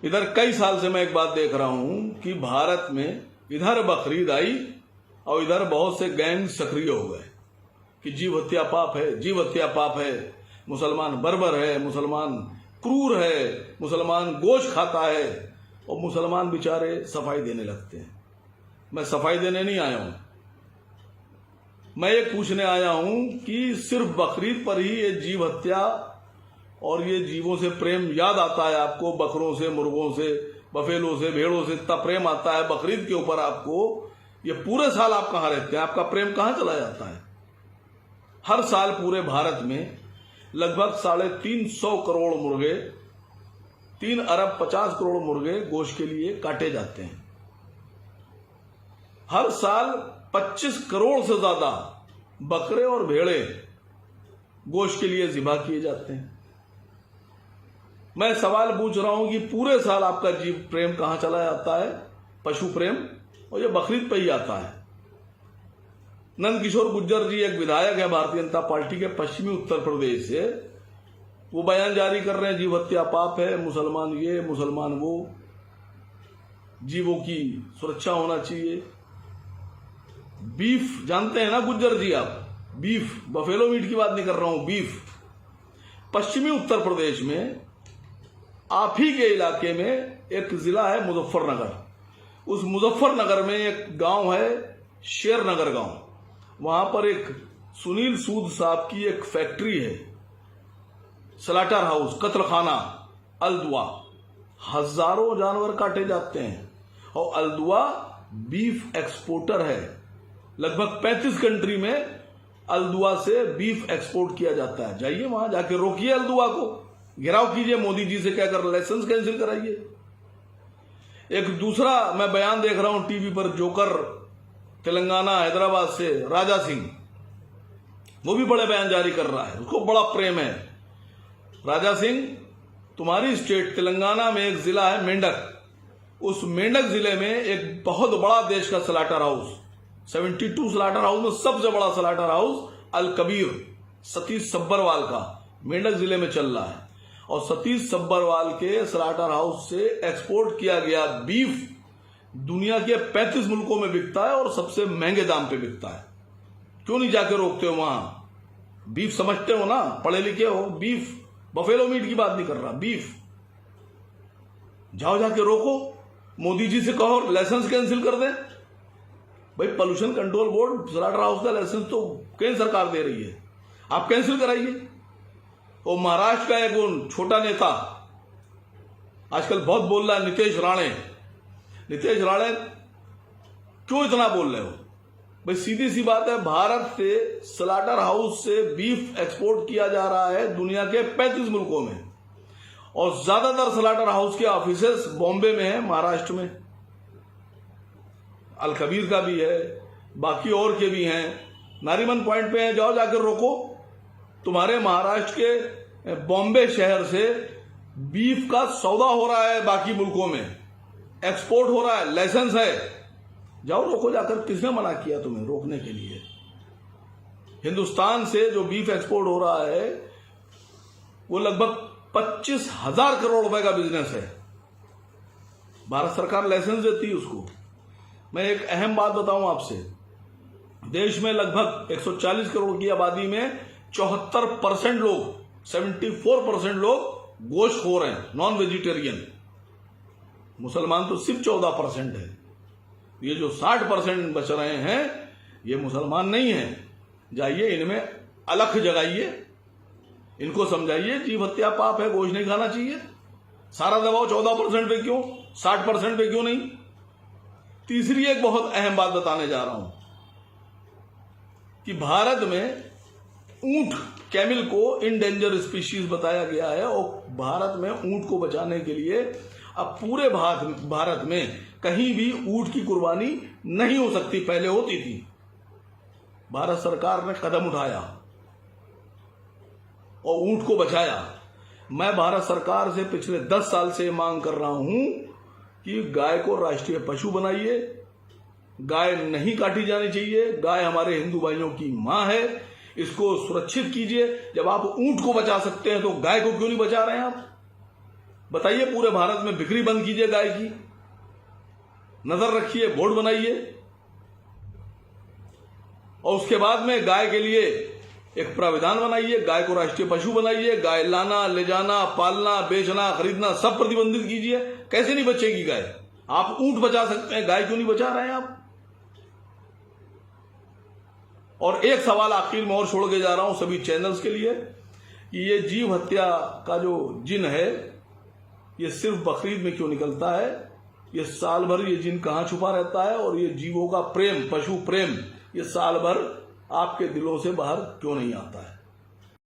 इधर कई साल से मैं एक बात देख रहा हूं कि भारत में इधर बकरीद आई और इधर बहुत से गैंग सक्रिय हो गए कि जीव हत्या पाप है, जीव हत्या पाप है, मुसलमान बर्बर है, मुसलमान क्रूर है, मुसलमान गोश्त खाता है और मुसलमान बेचारे सफाई देने लगते हैं। मैं सफाई देने नहीं आया हूं, मैं ये पूछने आया हूं कि सिर्फ बकरीद पर ही ये जीव हत्या और ये जीवों से प्रेम याद आता है आपको? बकरों से, मुर्गों से, बफेलों से, भेड़ों से इतना प्रेम आता है बकरीद के ऊपर आपको? ये पूरे साल आप कहां रहते हैं? आपका प्रेम कहां चला जाता है? हर साल पूरे भारत में लगभग 350 करोड़ मुर्गे, 3 अरब 50 करोड़ मुर्गे गोश्त के लिए काटे जाते हैं। हर साल 25 करोड़ से ज्यादा बकरे और भेड़े गोश्त के लिए ज़िबा किए जाते हैं। मैं सवाल पूछ रहा हूं कि पूरे साल आपका जीव प्रेम कहां चला जाता है? पशु प्रेम, और ये बकरीद पे ही आता है। नंद किशोर गुर्जर जी एक विधायक है भारतीय जनता पार्टी के पश्चिमी उत्तर प्रदेश से, वो बयान जारी कर रहे हैं जीव हत्या पाप है, मुसलमान ये, मुसलमान वो, जीवों की सुरक्षा होना चाहिए। बीफ जानते हैं ना गुर्जर जी आप? बीफ, बफेलो मीट की बात नहीं कर रहा हूं, बीफ। पश्चिमी उत्तर प्रदेश में आप ही के इलाके में एक जिला है मुजफ्फरनगर। उस मुजफ्फरनगर में एक गांव है शेरनगर गांव। वहां पर एक सुनील सूद साहब की एक फैक्ट्री है, स्लॉटर हाउस, कत्लखाना, अलदुआ। हजारों जानवर काटे जाते हैं और अलदुआ बीफ एक्सपोर्टर है। लगभग 35 कंट्री में अलदुआ से बीफ एक्सपोर्ट किया जाता है। जाइए वहां जाके रोकिए अलदुआ को, घेराव कीजिए, मोदी जी से कहकर लाइसेंस कैंसिल कराइए। एक दूसरा मैं बयान देख रहा हूं टीवी पर, जोकर तेलंगाना हैदराबाद से राजा सिंह, वो भी बड़े बयान जारी कर रहा है, उसको बड़ा प्रेम है। राजा सिंह, तुम्हारी स्टेट तेलंगाना में एक जिला है मेंढक, उस मेंढक जिले में एक बहुत बड़ा देश का स्लॉटर हाउस, 72 स्लॉटर हाउस में सबसे बड़ा स्लॉटर हाउस अल कबीर सतीश सब्बरवाल का मेंढक जिले में चल रहा है। और सतीश सब्बरवाल के स्लॉटर हाउस से एक्सपोर्ट किया गया बीफ दुनिया के 35 मुल्कों में बिकता है और सबसे महंगे दाम पे बिकता है। क्यों नहीं जाके रोकते हो वहां? बीफ समझते हो ना, पढ़े लिखे हो। बीफ, बफेलो मीट की बात नहीं कर रहा, बीफ। जाओ जाके रोको, मोदी जी से कहो लाइसेंस कैंसिल कर दे। भाई pollution control board slaughter house का लाइसेंस तो केंद्र सरकार दे रही है, आप कैंसिल कराइए। वो महाराष्ट्र का एक छोटा नेता आजकल बहुत बोल रहा है, नितेश राणे। नितेश राणे क्यों इतना बोल रहे हो भाई? सीधी सी बात है, भारत से स्लॉटर हाउस से बीफ एक्सपोर्ट किया जा रहा है दुनिया के 35 मुल्कों में, और ज्यादातर स्लॉटर हाउस के ऑफिसेस बॉम्बे में है, महाराष्ट्र में। अल कबीर का भी है, बाकी और के भी हैं, नारीमन पॉइंट पे है। जाओ जाकर रोको। तुम्हारे महाराष्ट्र के बॉम्बे शहर से बीफ का सौदा हो रहा है, बाकी मुल्कों में एक्सपोर्ट हो रहा है, लाइसेंस है। जाओ रोको जाकर। किसने मना किया तुम्हें रोकने के लिए? हिंदुस्तान से जो बीफ एक्सपोर्ट हो रहा है वो लगभग 25,000 करोड़ रुपए का बिजनेस है। भारत सरकार लाइसेंस देती है उसको। मैं एक अहम बात बताऊं आपसे, देश में लगभग 140 करोड़ की आबादी में 74% लोग, 74% लोग गोश्तखोर हैं, नॉन वेजिटेरियन। मुसलमान तो सिर्फ 14% है। ये जो 60% बच रहे हैं ये मुसलमान नहीं है। जाइए इनमें अलख जगाइए, इनको समझाइए जीव हत्या पाप है, गोश्त नहीं खाना चाहिए। सारा दबाव 14% पे क्यों, 60% पे क्यों नहीं? तीसरी एक बहुत अहम बात बताने जा रहा हूं कि भारत में ऊंट, कैमिल को इंडेंजर स्पीशीज बताया गया है, और भारत में ऊंट को बचाने के लिए अब पूरे भारत में कहीं भी ऊंट की कुर्बानी नहीं हो सकती। पहले होती थी, भारत सरकार ने कदम उठाया और ऊंट को बचाया। मैं भारत सरकार से पिछले 10 साल से मांग कर रहा हूं कि गाय को राष्ट्रीय पशु बनाइए। गाय नहीं काटी जानी चाहिए। गाय हमारे हिंदू भाइयों की मां है, इसको सुरक्षित कीजिए। जब आप ऊंट को बचा सकते हैं तो गाय को क्यों नहीं बचा रहे हैं आप? बताइए, पूरे भारत में बिक्री बंद कीजिए गाय की, नजर रखिए, बोर्ड बनाइए, और उसके बाद में गाय के लिए एक प्राविधान बनाइए, गाय को राष्ट्रीय पशु बनाइए, गाय लाना, ले जाना, पालना, बेचना, खरीदना सब प्रतिबंधित कीजिए। कैसे नहीं बचेगी गाय? आप ऊंट बचा सकते हैं, गाय क्यों नहीं बचा रहे हैं आप? और एक सवाल आखिर में और छोड़ के जा रहा हूं सभी चैनल्स के लिए कि ये जीव हत्या का जो जिन है ये सिर्फ बकरीद में क्यों निकलता है? ये साल भर ये जिन कहां छुपा रहता है? और ये जीवों का प्रेम, पशु प्रेम, ये साल भर आपके दिलों से बाहर क्यों नहीं आता है?